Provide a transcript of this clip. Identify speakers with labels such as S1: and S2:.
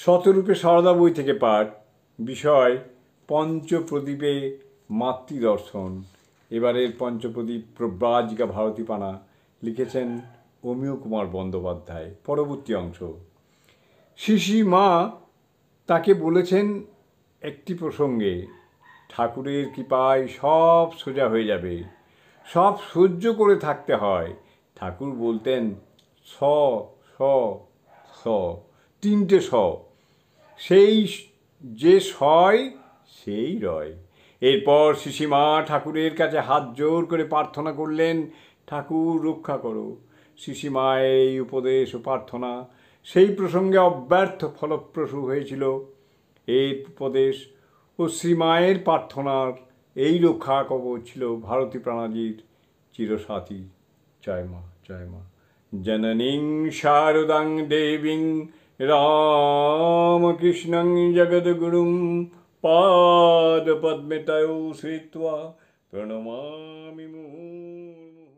S1: শতরূপে সারদা বই থেকে পাঠ। বিষয় পঞ্চপ্রদীপে মাতৃদর্শন। এবারের পঞ্চপ্রদীপ প্রব্রাজিকা ভারতীপানা লিখেছেন অমিয় কুমার বন্দ্যোপাধ্যায়। পরবর্তী অংশ। শিশি মা তাকে বলেছেন একটি প্রসঙ্গে, ঠাকুরের কৃপায় সব সোজা হয়ে যাবে, সব সহ্য করে থাকতে হয়। ঠাকুর বলতেন স স স, তিনটে স, সেই যে সয় সেই রয়। এরপর শিশিমা ঠাকুরের কাছে হাত জোর করে প্রার্থনা করলেন, ঠাকুর রক্ষা করো। শিশিমায়ের এই উপদেশ ও প্রার্থনা সেই প্রসঙ্গে অব্যর্থ ফলপ্রসূ হয়েছিল। এই উপদেশ ও শ্রীমায়ের প্রার্থনার এই রক্ষা কবচ ছিল ভারতী প্রাণাজির চিরসাথী। জয় মা, জয় মা। জননীং শারদাং দেবীং রামকৃষ্ণং জগদ্গুরুং পাদপদ্মে তয়ো শ্রিত্বা প্রণমামি মুহুর্মুহুঃ।